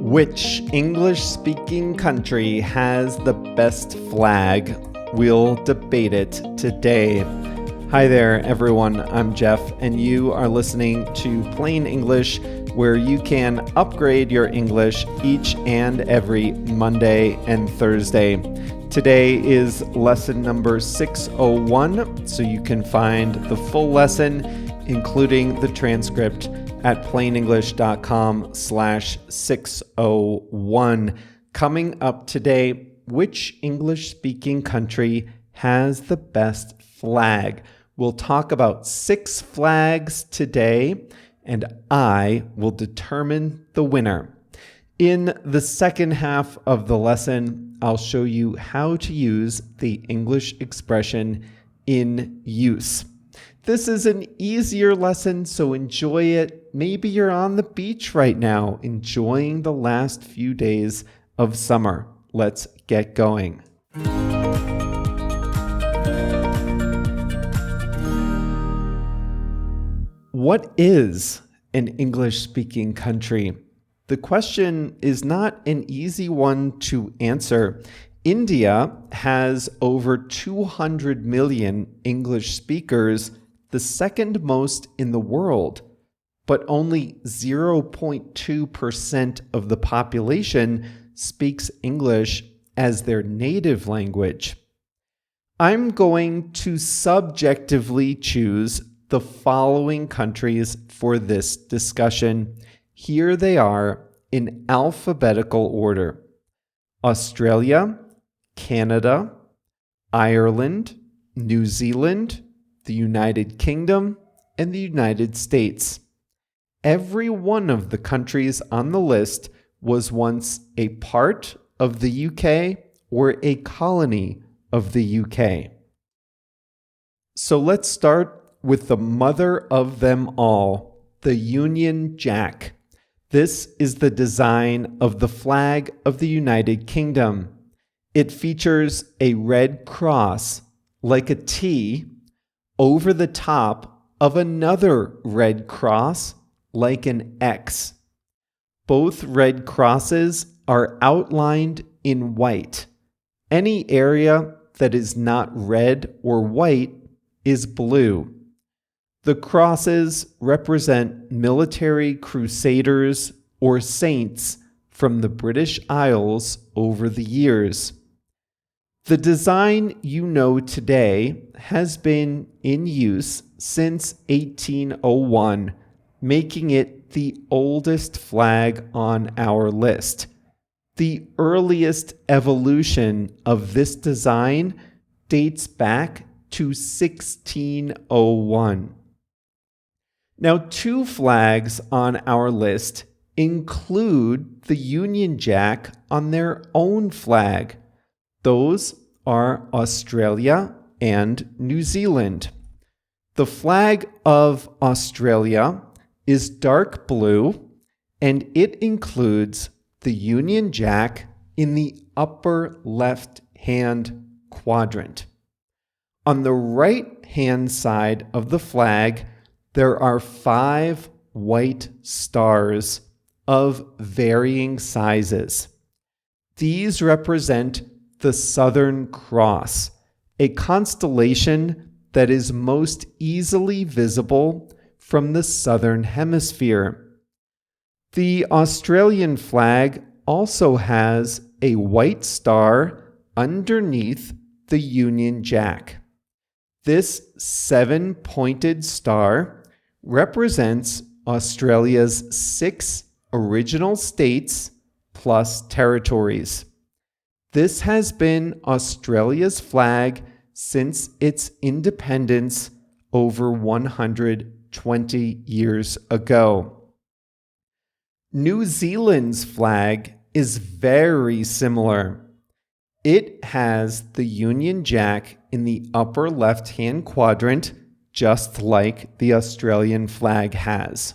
Which English-speaking country has the best flag? We'll debate it today. Hi there, everyone. I'm Jeff, and you are listening to Plain English, where you can upgrade your English each and every Monday and Thursday. Today is lesson number 601, so you can find the full lesson, including the transcript, at plainenglish.com/601. Coming up today, which English-speaking country has the best flag? We'll talk about 6 flags today, and I will determine the winner. In the second half of the lesson, I'll show you how to use the English expression in use. This is an easier lesson, so enjoy it. Maybe you're on the beach right now, enjoying the last few days of summer. Let's get going. What is an English-speaking country? The question is not an easy one to answer. India has over 200 million English speakers, the second most in the world, but only 0.2% of the population speaks English as their native language. I'm going to subjectively choose the following countries for this discussion. Here they are in alphabetical order: Australia, Canada, Ireland, New Zealand, the United Kingdom, and the United States. Every one of the countries on the list was once a part of the UK or a colony of the UK. So let's start with the mother of them all, the Union Jack. This is the design of the flag of the United Kingdom. It features a red cross, like a T, over the top of another red cross, like an X. Both red crosses are outlined in white. Any area that is not red or white is blue. The crosses represent military crusaders or saints from the British Isles over the years. The design you know today has been in use since 1801, making it the oldest flag on our list. The earliest evolution of this design dates back to 1601. Now, 2 flags on our list include the Union Jack on their own flag. Those are Australia and New Zealand. The flag of Australia is dark blue, and it includes the Union Jack in the upper left-hand quadrant. On the right-hand side of the flag, there are 5 white stars of varying sizes. These represent the Southern Cross, a constellation that is most easily visible from the Southern Hemisphere. The Australian flag also has a white star underneath the Union Jack. This 7-pointed star represents Australia's 6 original states plus territories. This has been Australia's flag since its independence over 120 years ago. New Zealand's flag is very similar. It has the Union Jack in the upper left-hand quadrant, just like the Australian flag has.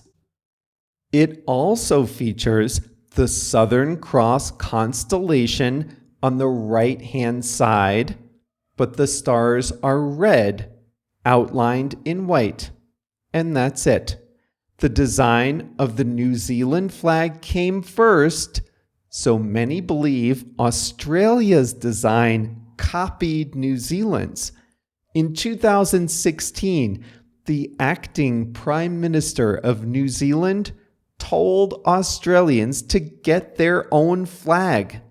It also features the Southern Cross constellation on the right-hand side, but the stars are red, outlined in white. And that's it. The design of the New Zealand flag came first, So many believe Australia's design copied New Zealand's. In 2016, the acting Prime Minister of New Zealand told Australians to get their own flag.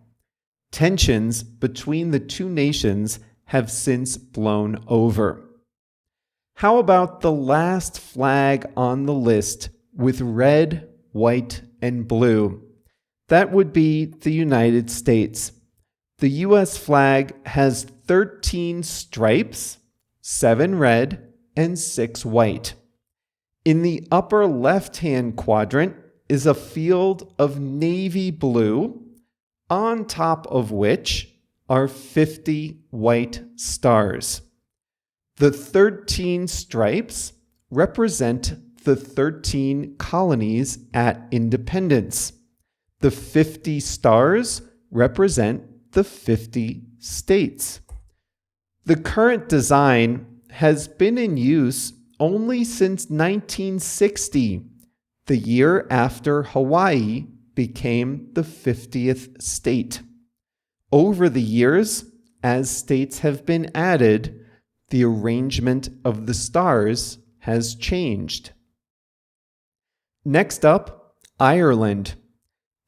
Tensions between the two nations have since blown over. How about the last flag on the list with red, white, and blue? That would be the United States. The U.S. flag has 13 stripes, 7 red, and 6 white. In the upper left-hand quadrant is a field of navy blue, on top of which are 50 white stars. The 13 stripes represent the 13 colonies at independence. The 50 stars represent the 50 states. The current design has been in use only since 1960, the year after Hawaii became the 50th state. Over the years, as states have been added, the arrangement of the stars has changed. Next up, Ireland.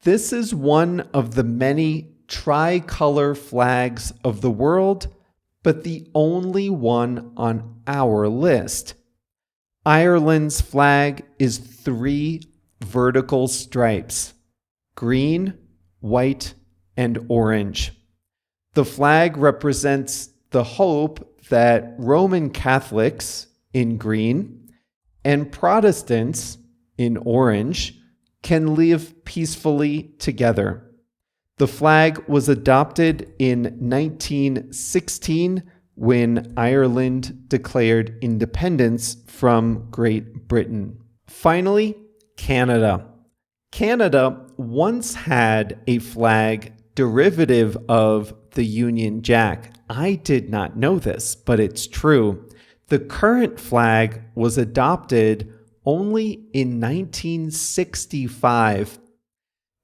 This is one of the many tricolor flags of the world, but the only one on our list. Ireland's flag is 3 vertical stripes: green, white, and orange. The flag represents the hope that Roman Catholics, in green, and Protestants, in orange, can live peacefully together. The flag was adopted in 1916 when Ireland declared independence from Great Britain. Finally, Canada. Canada once had a flag derivative of the Union Jack. I did not know this, but it's true. The current flag was adopted only in 1965.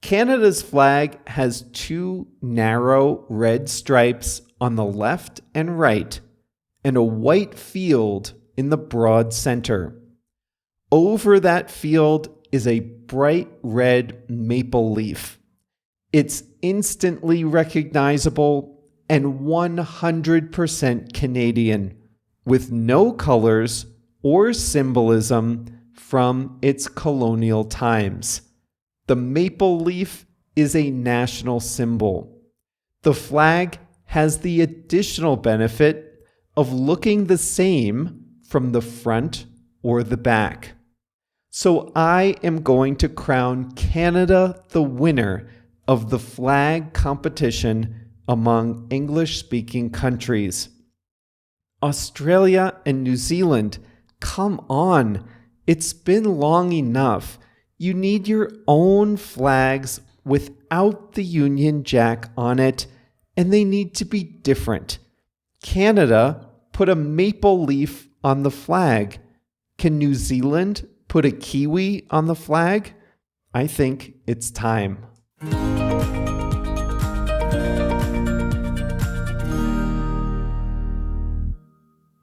Canada's flag has 2 narrow red stripes on the left and right, and a white field in the broad center. Over that field is a bright red maple leaf. It's instantly recognizable and 100% Canadian, with no colors or symbolism from its colonial times. The maple leaf is a national symbol. The flag has the additional benefit of looking the same from the front or the back. So I am going to crown Canada the winner of the flag competition among English-speaking countries. Australia and New Zealand, come on, it's been long enough. You need your own flags without the Union Jack on it, and they need to be different. Canada put a maple leaf on the flag. Can New Zealand put a kiwi on the flag? I think it's time.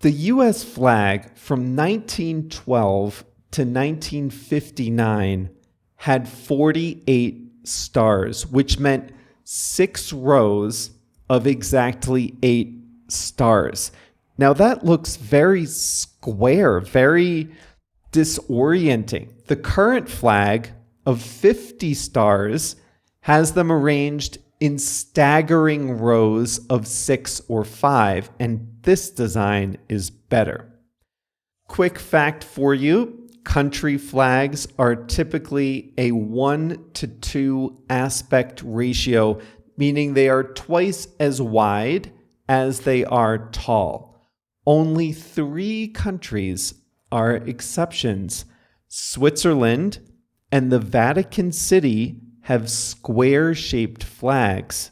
The U.S. flag from 1912 to 1959 had 48 stars, which meant 6 rows of exactly 8 stars. Now that looks very square, very disorienting. The current flag of 50 stars has them arranged in staggering rows of 6 or 5, and this design is better. Quick fact for you, country flags are typically a 1-to-2 aspect ratio, meaning they are twice as wide as they are tall. Only 3 countries are exceptions. Switzerland and the Vatican City have square-shaped flags.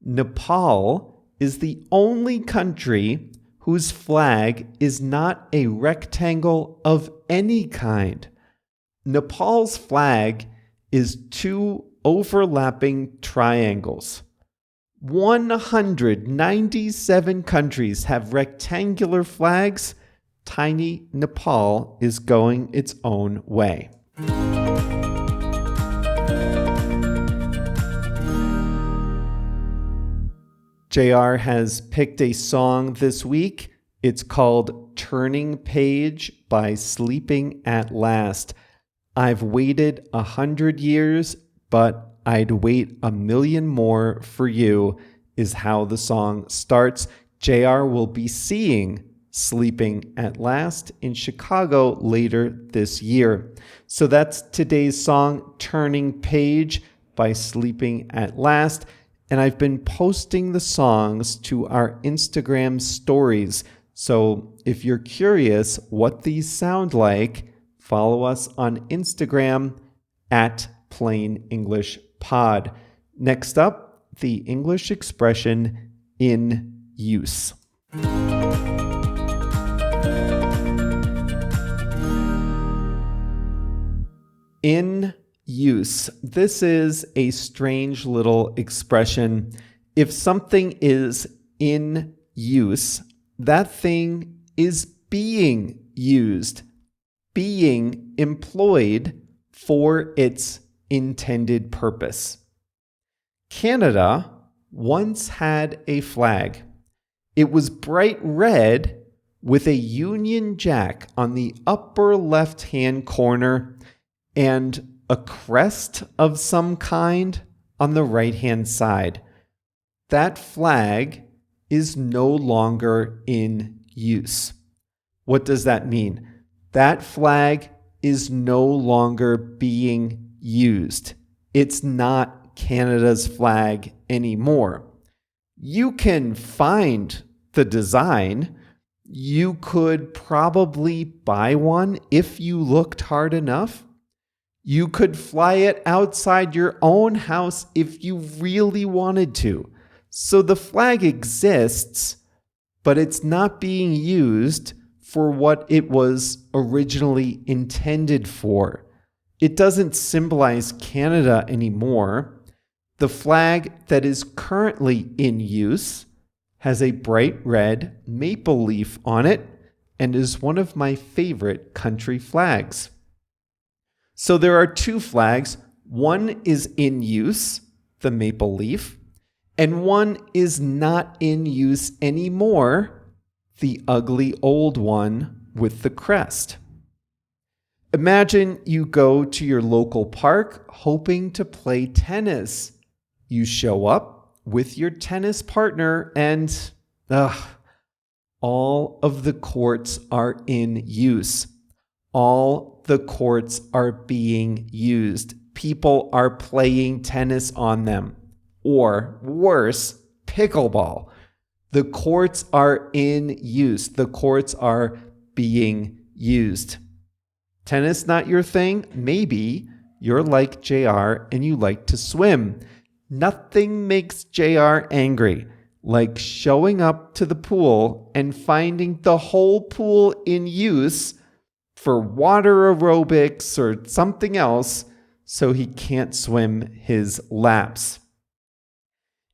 Nepal is the only country whose flag is not a rectangle of any kind. Nepal's flag is 2 overlapping triangles. 197 countries have rectangular flags. Tiny Nepal is going its own way. JR has picked a song this week. It's called Turning Page by Sleeping at Last. I've waited 100 years, but I'd wait 1,000,000 more for you, is how the song starts. JR will be seeing Sleeping at Last in Chicago later this year. So that's today's song, Turning Page by Sleeping at Last. And I've been posting the songs to our Instagram stories. So if you're curious what these sound like, follow us on Instagram at Plain English Pod. Next up, the English expression in use. In use. This is a strange little expression. If something is in use, that thing is being used, being employed for its intended purpose. Canada once had a flag. It was bright red with a Union Jack on the upper left-hand corner and a crest of some kind on the right-hand side. That flag is no longer in use. What does that mean? That flag is no longer being used. It's not Canada's flag anymore. You can find the design. You could probably buy one if you looked hard enough. You could fly it outside your own house if you really wanted to. So the flag exists, but it's not being used for what it was originally intended for. It doesn't symbolize Canada anymore. The flag that is currently in use has a bright red maple leaf on it and is one of my favorite country flags. So there are two flags. One is in use, the maple leaf, and one is not in use anymore, the ugly old one with the crest. Imagine you go to your local park hoping to play tennis. You show up with your tennis partner and all of the courts are in use. All the courts are being used. People are playing tennis on them. Or worse, pickleball. The courts are in use. The courts are being used. Tennis not your thing? Maybe you're like JR and you like to swim. Nothing makes JR angry like showing up to the pool and finding the whole pool in use for water aerobics or something else, so he can't swim his laps.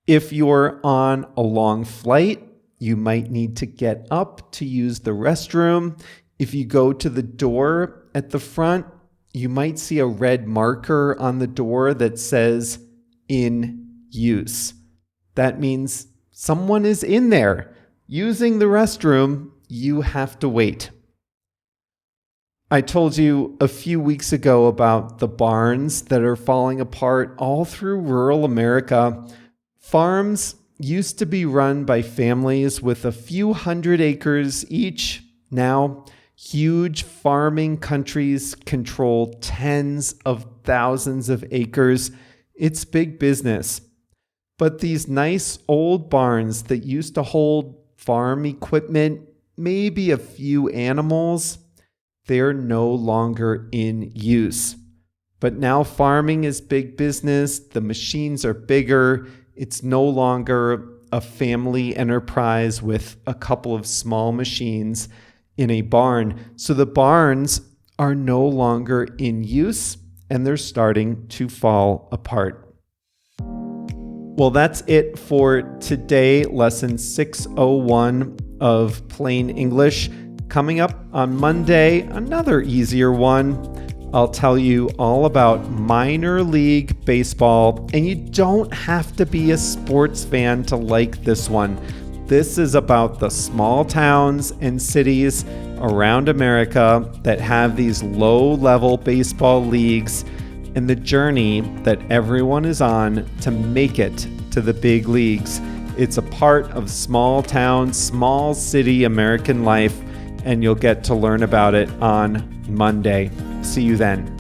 If you're on a long flight, you might need to get up to use the restroom. If you go to the door at the front, you might see a red marker on the door that says in use. That means someone is in there using the restroom. You have to wait. I told you a few weeks ago about the barns that are falling apart all through rural America. Farms used to be run by families with a few hundred acres each. Now, huge farming countries control tens of thousands of acres. It's big business. But these nice old barns that used to hold farm equipment, maybe a few animals, they're no longer in use. But now farming is big business. The machines are bigger. It's no longer a family enterprise with a couple of small machines in a barn. So the barns are no longer in use and they're starting to fall apart. Well, that's it for today, lesson 601 of Plain English. Coming up on Monday, another easier one. I'll tell you all about minor league baseball, and you don't have to be a sports fan to like this one. This is about the small towns and cities around America that have these low-level baseball leagues and the journey that everyone is on to make it to the big leagues. It's a part of small town, small city American life, and you'll get to learn about it on Monday. See you then.